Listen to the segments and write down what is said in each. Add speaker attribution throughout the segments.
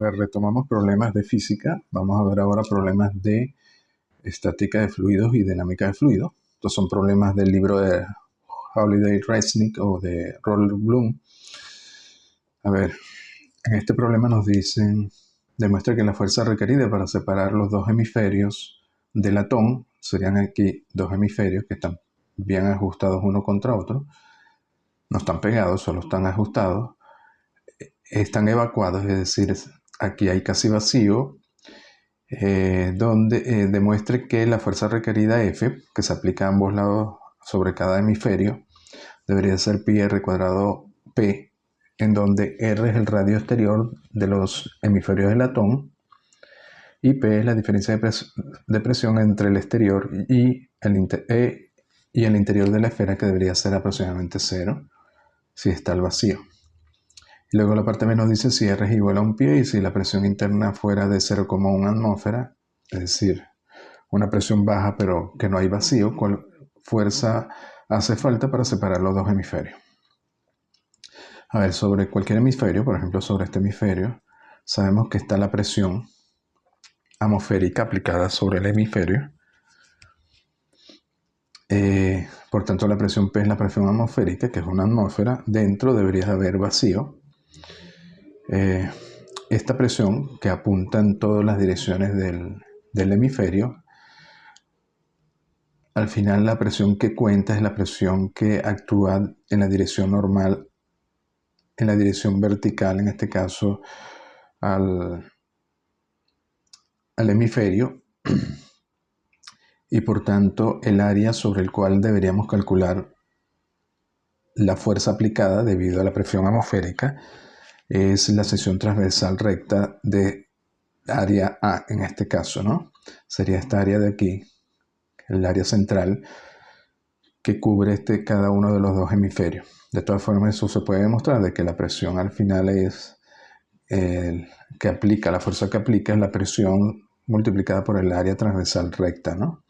Speaker 1: Retomamos problemas de física. Vamos a ver ahora problemas de estática de fluidos y dinámica de fluidos. Estos son problemas del libro de Holiday-Resnick o de Roland Bloom. A ver, en este problema nos dicen, demuestra que la fuerza requerida para separar los dos hemisferios del latón, serían aquí dos hemisferios que están bien ajustados uno contra otro, no están pegados, solo están ajustados, están evacuados, es decir, aquí hay casi vacío, donde demuestre que la fuerza requerida F, que se aplica a ambos lados sobre cada hemisferio, debería ser pi r cuadrado P, en donde R es el radio exterior de los hemisferios del latón y P es la diferencia de presión entre el exterior y el interior de la esfera, que debería ser aproximadamente 0 si está el vacío. Y luego la parte B nos dice si R es igual a un pie y si la presión interna fuera de 0,1 atmósfera, es decir, una presión baja pero que no hay vacío, ¿cuál fuerza hace falta para separar los dos hemisferios? A ver, sobre cualquier hemisferio, por ejemplo sobre este hemisferio, sabemos que está la presión atmosférica aplicada sobre el hemisferio. Por tanto, la presión P es la presión atmosférica, que es una atmósfera. Dentro debería haber vacío. Esta presión, que apunta en todas las direcciones del hemisferio, al final la presión que cuenta es la presión que actúa en la dirección normal, en la dirección vertical, en este caso al hemisferio, y por tanto el área sobre el cual deberíamos calcular la fuerza aplicada debido a la presión atmosférica es la sección transversal recta de área A, en este caso, ¿no? Sería esta área de aquí, el área central, que cubre cada uno de los dos hemisferios. De todas formas, eso se puede demostrar de que la presión al final es que aplica, la fuerza que aplica es la presión multiplicada por el área transversal recta, ¿no?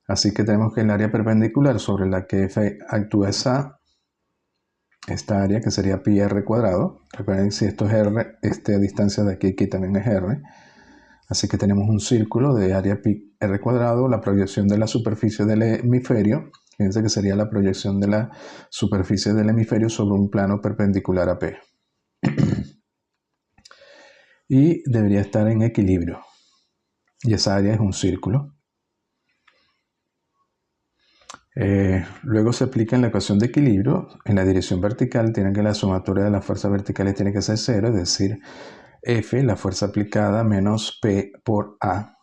Speaker 1: Así que tenemos que el área perpendicular sobre la que F actúa es A, esta área que sería pi r cuadrado. Recuerden, si esto es r, esta distancia de aquí también es r. Así que tenemos un círculo de área pi r cuadrado, la proyección de la superficie del hemisferio. Fíjense que sería la proyección de la superficie del hemisferio sobre un plano perpendicular a P. Y debería estar en equilibrio. Y esa área es un círculo. Luego se aplica en la ecuación de equilibrio. En la dirección vertical tienen que la sumatoria de las fuerzas verticales tiene que ser 0, es decir, F, la fuerza aplicada, menos P por A,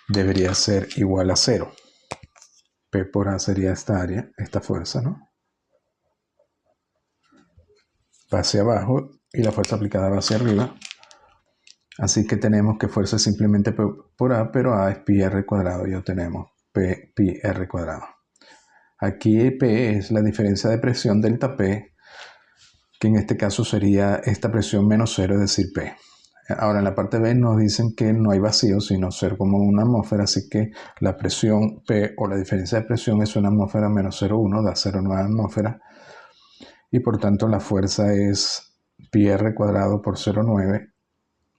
Speaker 1: debería ser igual a 0. P por A sería esta área, esta fuerza, ¿no? Va hacia abajo y la fuerza aplicada va hacia arriba. Así que tenemos que fuerza es simplemente P por A, pero A es pi r cuadrado, ya tenemos P pi r cuadrado. Aquí P es la diferencia de presión delta P, que en este caso sería esta presión menos 0, es decir, P. Ahora en la parte B nos dicen que no hay vacío, sino ser como una atmósfera, así que la presión P o la diferencia de presión es una atmósfera menos 0,1, da 0,9 atmósfera, y por tanto la fuerza es pi r cuadrado por 0,9,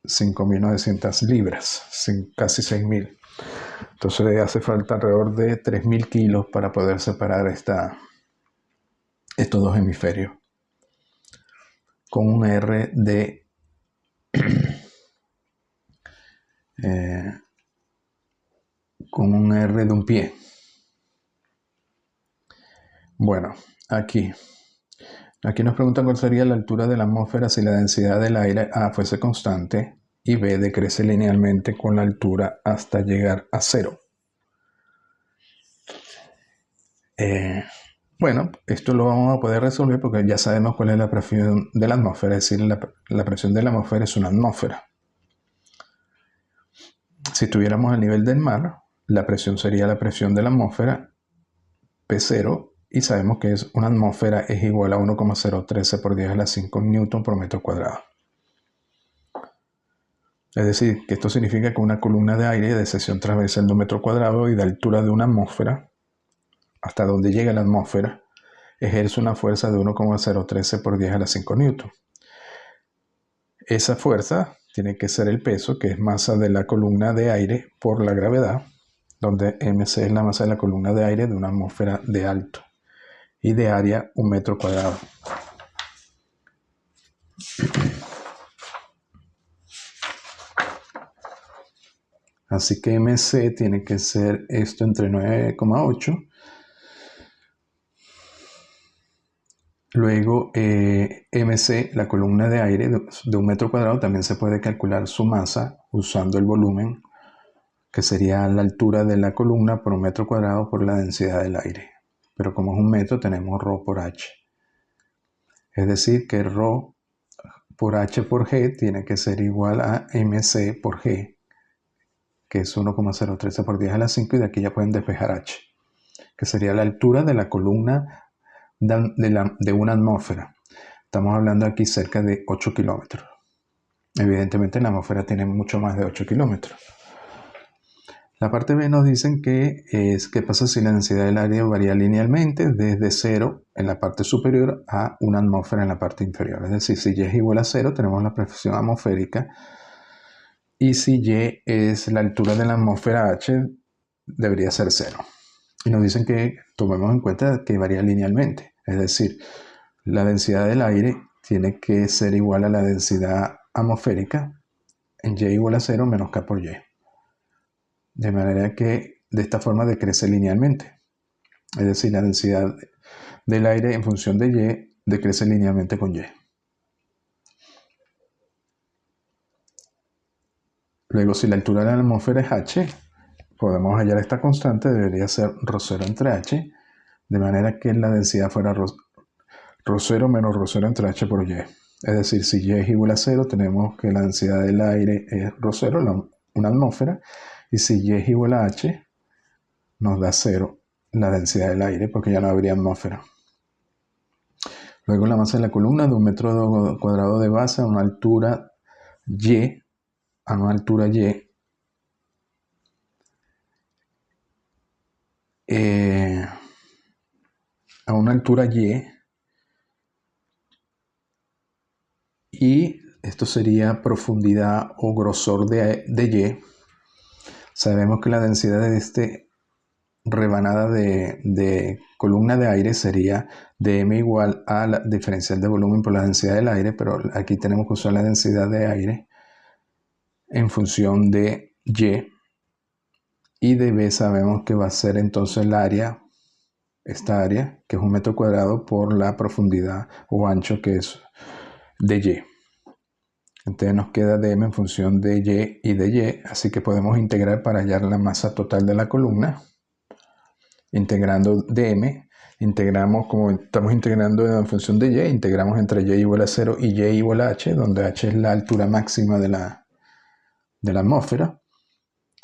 Speaker 1: 5.900 libras, casi 6.000. Entonces le hace falta alrededor de 3.000 kilos para poder separar estos dos hemisferios, con un R de con un R de un pie. Bueno, aquí nos preguntan cuál sería la altura de la atmósfera si la densidad del aire A fuese constante y B decrece linealmente con la altura hasta llegar a 0. Bueno, esto lo vamos a poder resolver porque ya sabemos cuál es la presión de la atmósfera, es decir, la presión de la atmósfera es una atmósfera. Si estuviéramos a nivel del mar, la presión sería la presión de la atmósfera, P0, y sabemos que una atmósfera es igual a 1,013 por 10 a la 5 newton por metro cuadrado. Es decir, que esto significa que una columna de aire de sección transversal de un metro cuadrado y de altura de una atmósfera, hasta donde llega la atmósfera, ejerce una fuerza de 1,013 por 10 a la 5 newton. Esa fuerza tiene que ser el peso, que es masa de la columna de aire por la gravedad, donde mc es la masa de la columna de aire de una atmósfera de alto y de área 1 metro cuadrado. Así que mc tiene que ser esto entre 9,8. Luego mc, la columna de aire de 1 metro cuadrado, también se puede calcular su masa usando el volumen, que sería la altura de la columna por 1 metro cuadrado por la densidad del aire. Pero como es 1 metro, tenemos ρ por h. Es decir, que ρ por h por g tiene que ser igual a mc por g, que es 1,013 por 10 a la 5, y de aquí ya pueden despejar h, que sería la altura de la columna de una atmósfera. Estamos hablando aquí cerca de 8 kilómetros. Evidentemente la atmósfera tiene mucho más de 8 kilómetros. La parte B nos dicen que qué pasa si la densidad del aire varía linealmente desde 0 en la parte superior a una atmósfera en la parte inferior. Es decir, si Y es igual a 0, tenemos la presión atmosférica, y si Y es la altura de la atmósfera H, debería ser 0. Y nos dicen que tomemos en cuenta que varía linealmente. Es decir, la densidad del aire tiene que ser igual a la densidad atmosférica en Y igual a 0 menos K por Y. De manera que de esta forma decrece linealmente. Es decir, la densidad del aire en función de Y decrece linealmente con Y. Luego, si la altura de la atmósfera es H, podemos hallar esta constante, debería ser ρ0 entre H, de manera que la densidad fuera ρ0 menos ρ0 entre H por Y. Es decir, si Y es igual a 0, tenemos que la densidad del aire es ρ0, una atmósfera, y si Y es igual a H, nos da 0 la densidad del aire, porque ya no habría atmósfera. Luego la masa de la columna de 1 metro cuadrado de base a una altura Y, a una altura Y esto sería profundidad o grosor de Y. Sabemos que la densidad de este rebanada de columna de aire sería dm igual a la diferencial de volumen por la densidad del aire, pero aquí tenemos que usar la densidad de aire en función de y de B sabemos que va a ser entonces el área, esta área, que es 1 metro cuadrado por la profundidad o ancho que es de Y. Entonces nos queda dm en función de Y y de Y, así que podemos integrar para hallar la masa total de la columna. Integrando dm, integramos, como estamos integrando en función de Y, integramos entre Y igual a 0 y Y igual a H, donde H es la altura máxima de la atmósfera.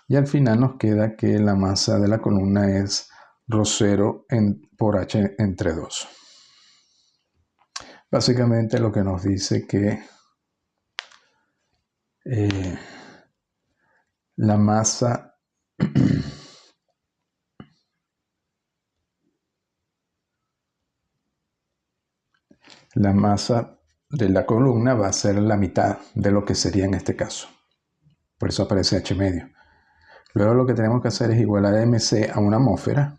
Speaker 1: Y al final nos queda que la masa de la columna es ρ0 por H entre 2. Básicamente lo que nos dice que la masa de la columna va a ser la mitad de lo que sería en este caso. Por eso aparece H medio. Luego lo que tenemos que hacer es igualar mc a una atmósfera,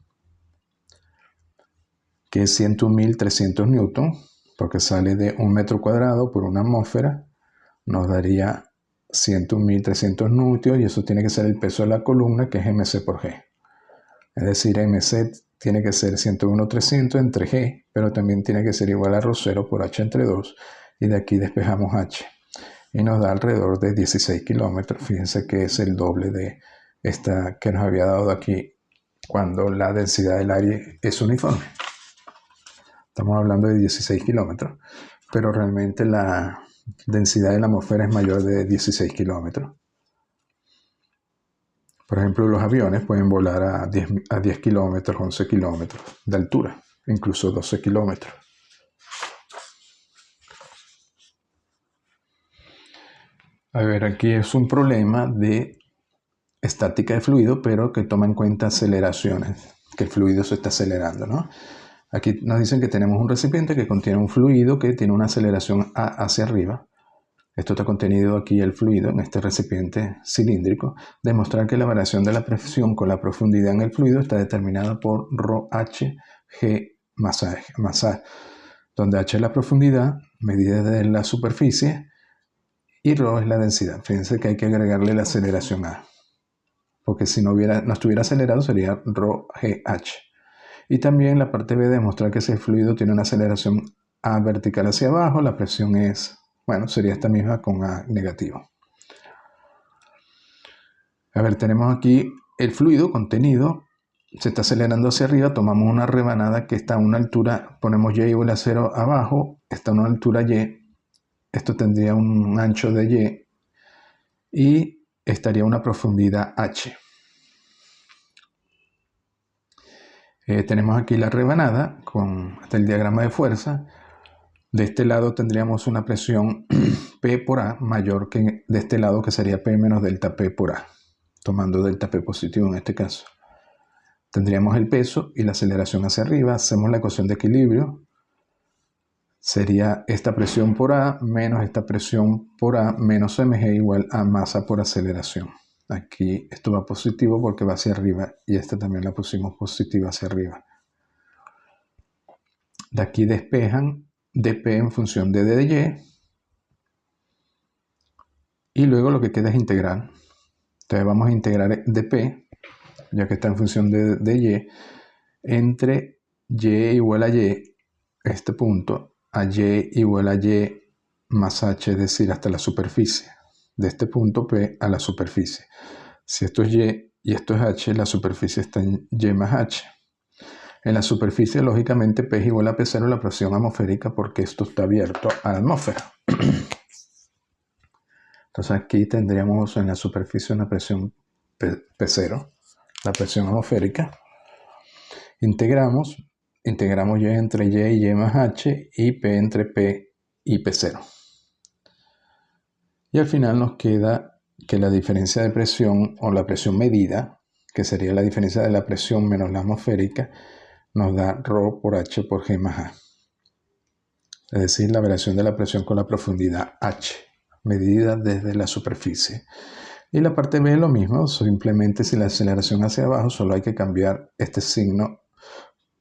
Speaker 1: que es 101.300 newtons, porque sale de 1 metro cuadrado por una atmósfera, nos daría 101.300 newtons, y eso tiene que ser el peso de la columna, que es mc por g. Es decir, mc tiene que ser 101.300 entre g, pero también tiene que ser igual a ρ0 por h entre 2, y de aquí despejamos h. Y nos da alrededor de 16 kilómetros. Fíjense que es el doble de esta que nos había dado aquí cuando la densidad del aire es uniforme. Estamos hablando de 16 kilómetros, pero realmente la densidad de la atmósfera es mayor de 16 kilómetros. Por ejemplo, los aviones pueden volar a 10 kilómetros, 11 kilómetros de altura, incluso 12 kilómetros. A ver, aquí es un problema de estática de fluido, pero que toma en cuenta aceleraciones, que el fluido se está acelerando, ¿no? Aquí nos dicen que tenemos un recipiente que contiene un fluido que tiene una aceleración A hacia arriba, esto está contenido aquí el fluido en este recipiente cilíndrico, demostrar que la variación de la presión con la profundidad en el fluido está determinada por ρh g más A, donde h es la profundidad medida desde la superficie y ρ es la densidad. Fíjense que hay que agregarle la aceleración A, porque si no estuviera acelerado sería ρgh. Y también la parte B demostrar que ese fluido tiene una aceleración A vertical hacia abajo, la presión es, bueno, sería esta misma con A negativo. A ver, tenemos aquí el fluido contenido, se está acelerando hacia arriba, tomamos una rebanada que está a una altura, ponemos y igual a 0 abajo, está a una altura y, esto tendría un ancho de y estaría a una profundidad h. Tenemos aquí la rebanada con el diagrama de fuerza. De este lado tendríamos una presión P por A mayor que de este lado, que sería P menos delta P por A, tomando delta P positivo en este caso. Tendríamos el peso y la aceleración hacia arriba. Hacemos la ecuación de equilibrio. Sería esta presión por A menos esta presión por A menos mg igual a masa por aceleración. Aquí esto va positivo porque va hacia arriba y esta también la pusimos positiva hacia arriba. De aquí despejan dp en función de d de y luego lo que queda es integrar. Entonces vamos a integrar dp, ya que está en función de y, entre y igual a y, este punto, a y igual a y más h, es decir, hasta la superficie. De este punto P a la superficie. Si esto es y esto es h, la superficie está en y más h. En la superficie, lógicamente, P es igual a P0, la presión atmosférica, porque esto está abierto a la atmósfera. Entonces aquí tendríamos en la superficie una presión P0, la presión atmosférica. Integramos y entre y más h y P entre P y P0. Y al final nos queda que la diferencia de presión o la presión medida, que sería la diferencia de la presión menos la atmosférica, nos da ρ por h por g más a. Es decir, la variación de la presión con la profundidad h, medida desde la superficie. Y la parte B es lo mismo, simplemente si la aceleración hacia abajo, solo hay que cambiar este signo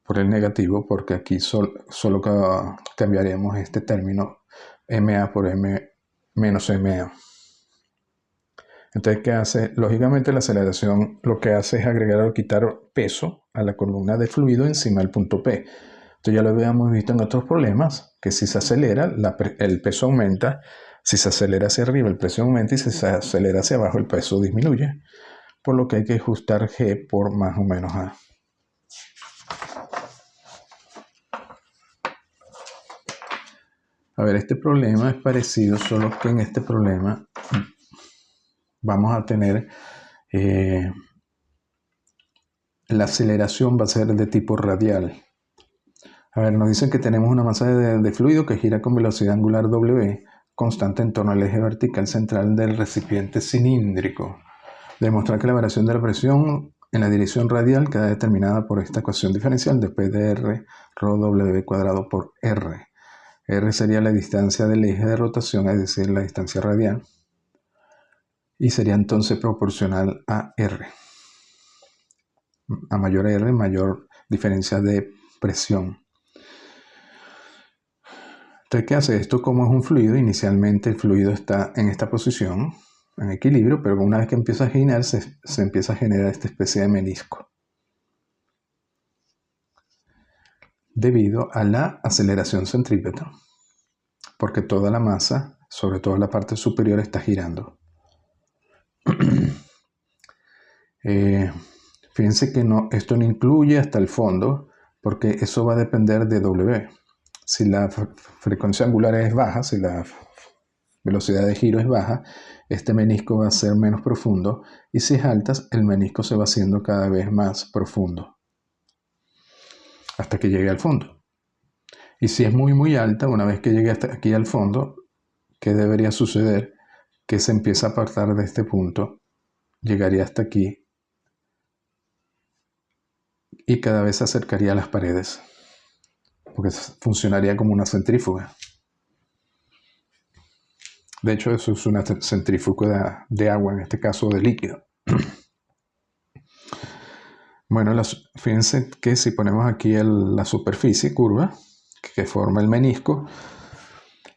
Speaker 1: por el negativo, porque aquí solo cambiaríamos este término MA por M menos MA. Entonces, ¿qué hace? Lógicamente la aceleración lo que hace es agregar o quitar peso a la columna de fluido encima del punto P. Entonces ya lo habíamos visto en otros problemas, que si se acelera, el peso aumenta, si se acelera hacia arriba el peso aumenta y si se acelera hacia abajo el peso disminuye. Por lo que hay que ajustar G por más o menos A. A ver, este problema es parecido, solo que en este problema vamos a tener la aceleración va a ser de tipo radial. A ver, nos dicen que tenemos una masa de fluido que gira con velocidad angular W constante en torno al eje vertical central del recipiente cilíndrico. Demostrar que la variación de la presión en la dirección radial queda determinada por esta ecuación diferencial de P de R ρ W cuadrado por R. R sería la distancia del eje de rotación, es decir, la distancia radial, y sería entonces proporcional a R. A mayor R, mayor diferencia de presión. Entonces, ¿qué hace esto? Como es un fluido, inicialmente el fluido está en esta posición, en equilibrio, pero una vez que empieza a girar, se empieza a generar esta especie de menisco. Debido a la aceleración centrípeta, porque toda la masa, sobre todo la parte superior, está girando. Fíjense que esto no incluye hasta el fondo, porque eso va a depender de W. Si la frecuencia angular es baja, si la velocidad de giro es baja, este menisco va a ser menos profundo, y si es alta, el menisco se va haciendo cada vez más profundo, hasta que llegue al fondo. Y si es muy alta, una vez que llegue hasta aquí al fondo, ¿qué debería suceder? Que se empieza a apartar de este punto, llegaría hasta aquí, y cada vez se acercaría a las paredes, porque funcionaría como una centrífuga. De hecho, eso es una centrífuga de agua, en este caso de líquido. Bueno, fíjense que si ponemos aquí la superficie curva que forma el menisco,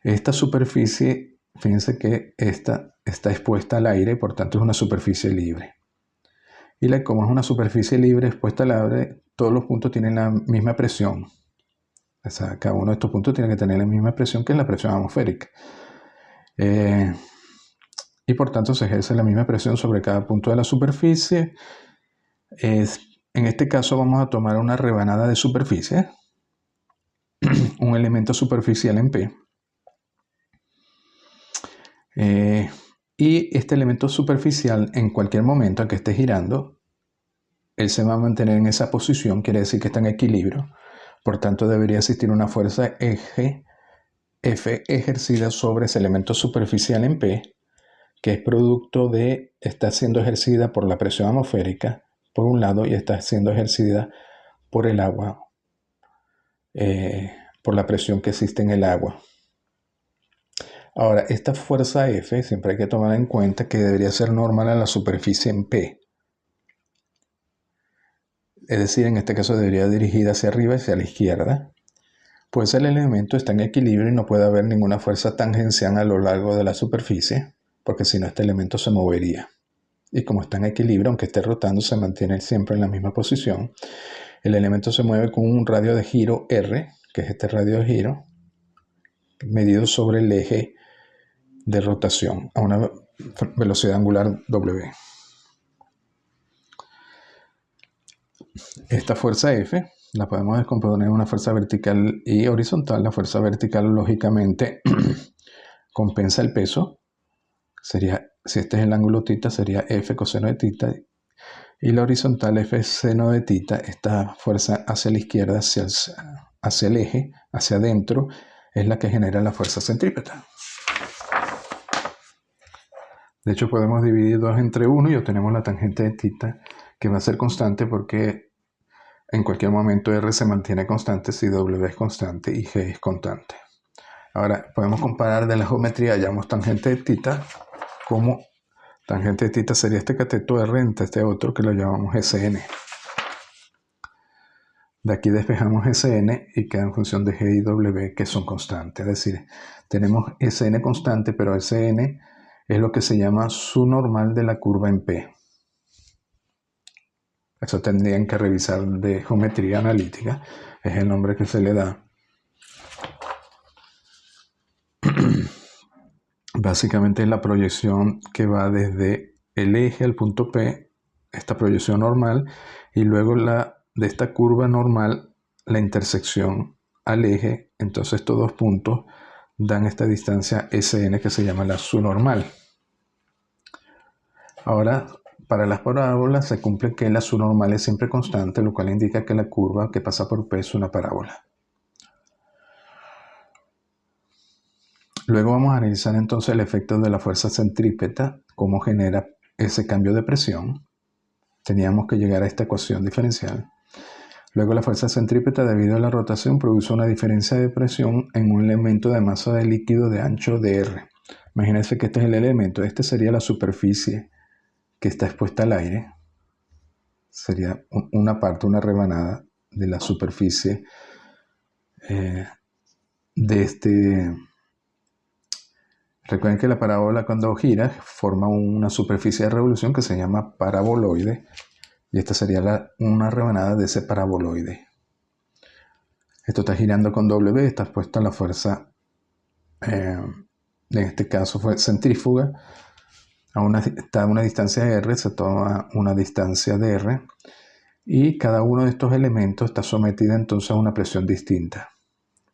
Speaker 1: esta superficie, fíjense que esta está expuesta al aire, por tanto es una superficie libre. Y como es una superficie libre expuesta al aire, todos los puntos tienen la misma presión. O sea, cada uno de estos puntos tiene que tener la misma presión, que es la presión atmosférica. Y por tanto se ejerce la misma presión sobre cada punto de la superficie. En este caso vamos a tomar una rebanada de superficie, un elemento superficial en P. Y este elemento superficial, en cualquier momento en que esté girando, él se va a mantener en esa posición, quiere decir que está en equilibrio. Por tanto, debería existir una fuerza eje F ejercida sobre ese elemento superficial en P, que es producto de, está siendo ejercida por la presión atmosférica, por un lado, y está siendo ejercida por el agua, por la presión que existe en el agua. Ahora, esta fuerza F siempre hay que tomar en cuenta que debería ser normal a la superficie en P. Es decir, en este caso debería dirigida hacia arriba y hacia la izquierda, pues el elemento está en equilibrio y no puede haber ninguna fuerza tangencial a lo largo de la superficie, porque si no este elemento se movería. Y como está en equilibrio, aunque esté rotando, se mantiene siempre en la misma posición. El elemento se mueve con un radio de giro R, que es este radio de giro, medido sobre el eje de rotación a una velocidad angular W. Esta fuerza F la podemos descomponer en una fuerza vertical y horizontal. La fuerza vertical, lógicamente, compensa el peso. Sería, si este es el ángulo θ, sería F coseno de θ. Y la horizontal, F seno de θ, esta fuerza hacia la izquierda, hacia el eje, hacia adentro, es la que genera la fuerza centrípeta. De hecho, podemos dividir 2 entre 1 y obtenemos la tangente de θ, que va a ser constante porque en cualquier momento R se mantiene constante si W es constante y G es constante. Ahora, podemos comparar de la geometría, hallamos tangente de θ, como tangente de θ sería este cateto R entre este otro que lo llamamos Sn. De aquí despejamos Sn y queda en función de G y W, que son constantes. Es decir, tenemos Sn constante, pero Sn es lo que se llama su normal de la curva en P. Eso tendrían que revisar de geometría analítica, es el nombre que se le da. Básicamente es la proyección que va desde el eje al punto P, esta proyección normal, y luego de esta curva normal, la intersección al eje. Entonces estos dos puntos dan esta distancia Sn que se llama la su normal. Ahora, para las parábolas se cumple que la su normal es siempre constante, lo cual indica que la curva que pasa por P es una parábola. Luego vamos a analizar entonces el efecto de la fuerza centrípeta, cómo genera ese cambio de presión. Teníamos que llegar a esta ecuación diferencial. Luego la fuerza centrípeta, debido a la rotación, produce una diferencia de presión en un elemento de masa de líquido de ancho dr. Imagínense que este es el elemento, este sería la superficie que está expuesta al aire. Sería una parte, una rebanada de la superficie de este. Recuerden que la parábola, cuando gira, forma una superficie de revolución que se llama paraboloide, y esta sería una rebanada de ese paraboloide. Esto está girando con W, está expuesta a la fuerza, en este caso fue centrífuga, está a una distancia de R, se toma una distancia de R, y cada uno de estos elementos está sometido entonces a una presión distinta.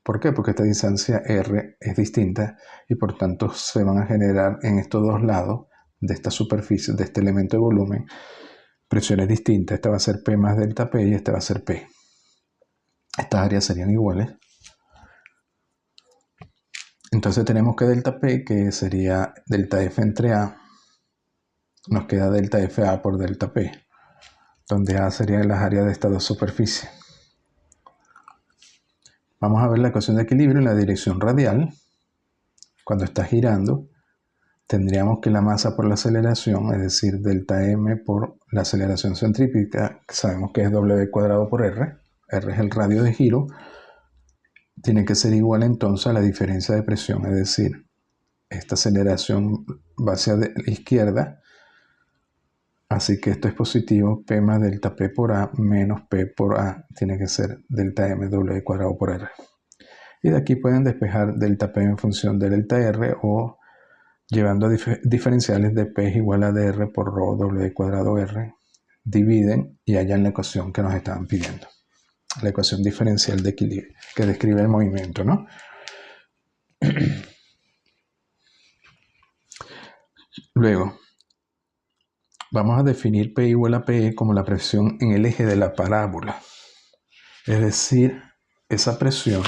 Speaker 1: ¿Por qué? Porque esta distancia R es distinta y por tanto se van a generar en estos dos lados de esta superficie, de este elemento de volumen, presiones distintas. Esta va a ser P más delta P y esta va a ser P. Estas áreas serían iguales. Entonces tenemos que delta P, que sería delta F entre A, nos queda delta FA por delta P, donde A serían las áreas de estas dos superficies. Vamos a ver la ecuación de equilibrio en la dirección radial. Cuando está girando, tendríamos que la masa por la aceleración, es decir, delta M por la aceleración centrípeta, que sabemos que es W cuadrado por R, R es el radio de giro, tiene que ser igual entonces a la diferencia de presión, es decir, esta aceleración va hacia la izquierda, así que esto es positivo, P más delta P por A menos P por A, tiene que ser delta M W cuadrado por R. Y de aquí pueden despejar delta P en función de delta R o llevando diferenciales de P es igual a dr por rho W cuadrado R, dividen y hallan la ecuación que nos estaban pidiendo. La ecuación diferencial de equilibrio que describe el movimiento, ¿no? Luego, vamos a definir P igual a PE como la presión en el eje de la parábola. Es decir, esa presión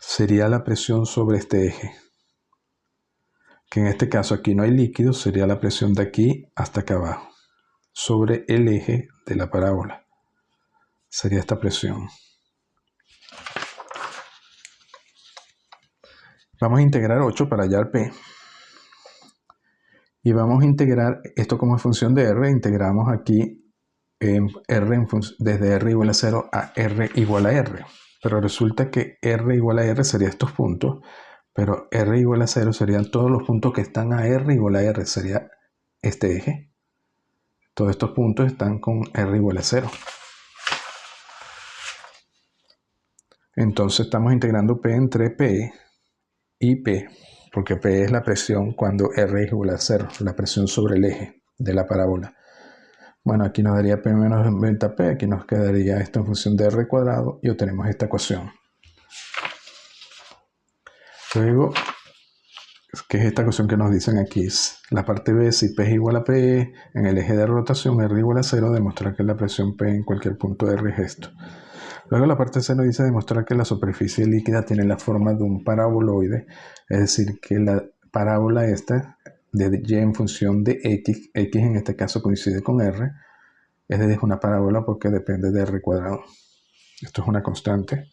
Speaker 1: sería la presión sobre este eje. Que en este caso aquí no hay líquido, sería la presión de aquí hasta acá abajo. Sobre el eje de la parábola. Sería esta presión. Vamos a integrar 8 para hallar P. Y vamos a integrar esto como función de R. Integramos aquí R desde R igual a 0 a R igual a R. Pero resulta que R igual a R sería estos puntos. Pero R igual a 0 serían todos los puntos que están a R igual a R. Sería este eje. Todos estos puntos están con R igual a 0. Entonces estamos integrando P entre P y P, porque P es la presión cuando R es igual a 0, la presión sobre el eje de la parábola. Bueno, aquí nos daría P menos delta P, aquí nos quedaría esto en función de R cuadrado y obtenemos esta ecuación. Luego, ¿qué es esta ecuación que nos dicen aquí? La parte B, si P es igual a P, en el eje de rotación R igual a 0, demostrar que la presión P en cualquier punto de R es esto. Luego la parte C nos dice demostrar que la superficie líquida tiene la forma de un paraboloide, es decir, que la parábola esta de Y en función de X, X en este caso coincide con R, es una parábola porque depende de R cuadrado. Esto es una constante.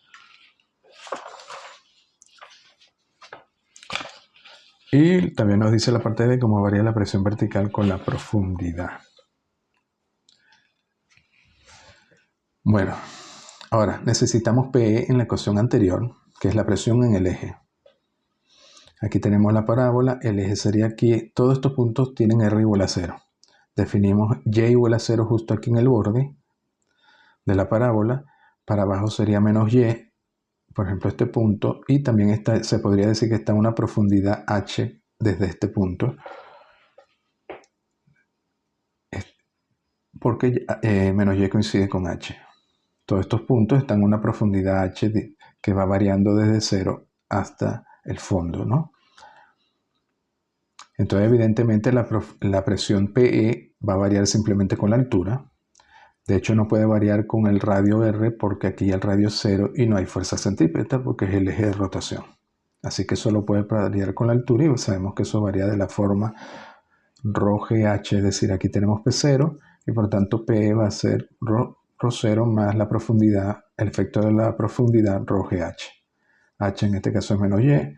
Speaker 1: Y también nos dice la parte de cómo varía la presión vertical con la profundidad. Bueno, ahora necesitamos PE en la ecuación anterior, que es la presión en el eje. Aquí tenemos la parábola, el eje sería aquí, todos estos puntos tienen R igual a 0. Definimos Y igual a 0 justo aquí en el borde de la parábola, para abajo sería menos Y, por ejemplo este punto, y también se podría decir que está a una profundidad H desde este punto, porque menos Y coincide con H. Todos estos puntos están a una profundidad H que va variando desde 0 hasta el fondo, ¿no? Entonces, evidentemente, la presión PE va a variar simplemente con la altura. De hecho, no puede variar con el radio R porque aquí el radio es 0 y no hay fuerza centrípeta porque es el eje de rotación. Así que solo puede variar con la altura y sabemos que eso varía de la forma ρGH, es decir, aquí tenemos P0 y por tanto PE va a ser ρ0 más la profundidad, el efecto de la profundidad ρGH. H en este caso es menos Y,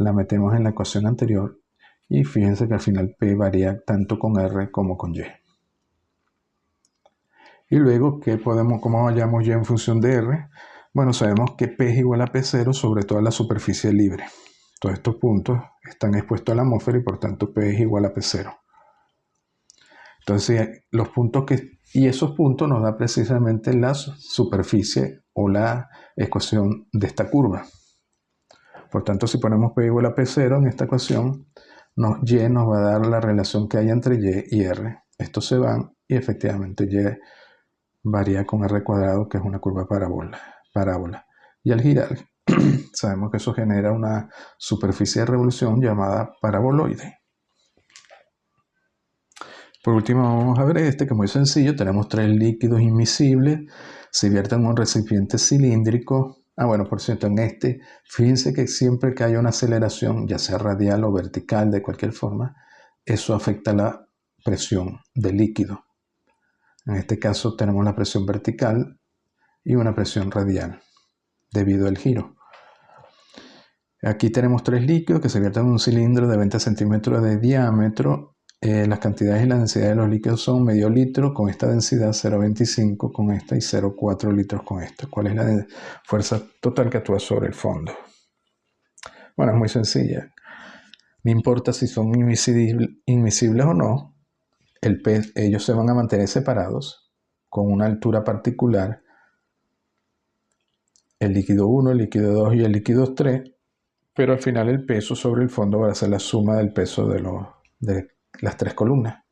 Speaker 1: la metemos en la ecuación anterior y fíjense que al final P varía tanto con R como con Y. Y luego, ¿cómo hallamos Y en función de R? Bueno, sabemos que P es igual a P0 sobre toda la superficie libre. Todos estos puntos están expuestos a la atmósfera y por tanto P es igual a P0. Entonces, esos puntos nos da precisamente la superficie o la ecuación de esta curva. Por tanto, si ponemos P igual a P0 en esta ecuación, Y nos va a dar la relación que hay entre Y y R. Estos se van y efectivamente Y varía con R cuadrado, que es una curva parábola. Y al girar, sabemos que eso genera una superficie de revolución llamada paraboloide. Por último, vamos a ver que es muy sencillo. Tenemos 3 líquidos inmiscibles, se vierten en un recipiente cilíndrico. Bueno, por cierto, fíjense que siempre que haya una aceleración, ya sea radial o vertical, de cualquier forma, eso afecta la presión del líquido. En este caso tenemos la presión vertical y una presión radial, debido al giro. Aquí tenemos 3 líquidos que se vierten en un cilindro de 20 centímetros de diámetro. Las cantidades y la densidad de los líquidos son medio litro con esta densidad, 0,25 con esta y 0,4 litros con esta. ¿Cuál es la fuerza total que actúa sobre el fondo? Bueno, es muy sencilla. No importa si son invisibles o no, ellos se van a mantener separados con una altura particular. El líquido 1, el líquido 2 y el líquido 3, pero al final el peso sobre el fondo va a ser la suma del peso de las 3 columnas.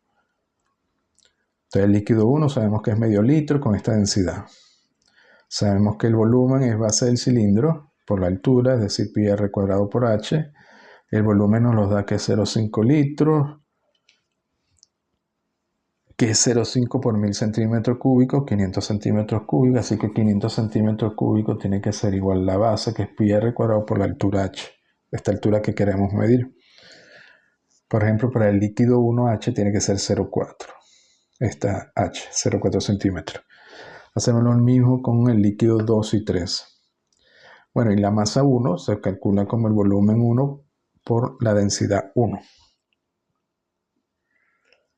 Speaker 1: Entonces el líquido 1 sabemos que es medio litro con esta densidad. Sabemos que el volumen es base del cilindro por la altura, es decir, pi r cuadrado por h. El volumen nos lo da que es 0,5 litros, que es 0,5 por 1000 centímetros cúbicos, 500 centímetros cúbicos, así que 500 centímetros cúbicos tiene que ser igual a la base, que es pi r cuadrado por la altura h, esta altura que queremos medir. Por ejemplo, para el líquido 1H tiene que ser 0,4, esta h, 0,4 centímetros. Hacemos lo mismo con el líquido 2 y 3. Bueno, y la masa 1 se calcula como el volumen 1 por la densidad 1.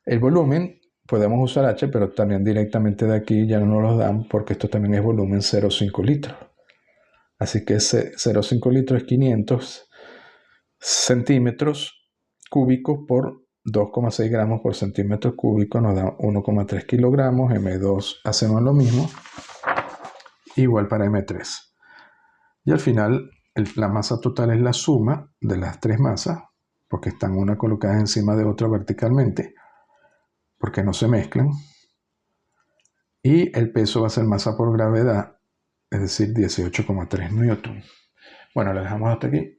Speaker 1: El volumen podemos usar H, pero también directamente de aquí ya no nos lo dan porque esto también es volumen 0,5 litros. Así que 0,5 litros es 500 centímetros cúbicos por 2,6 gramos por centímetro cúbico, nos da 1,3 kilogramos. M2 hacemos lo mismo, igual para M3. Y al final la masa total es la suma de las 3 masas, porque están una colocada encima de otra verticalmente, porque no se mezclan. Y el peso va a ser masa por gravedad, es decir, 18,3 newton. Bueno, lo dejamos hasta aquí.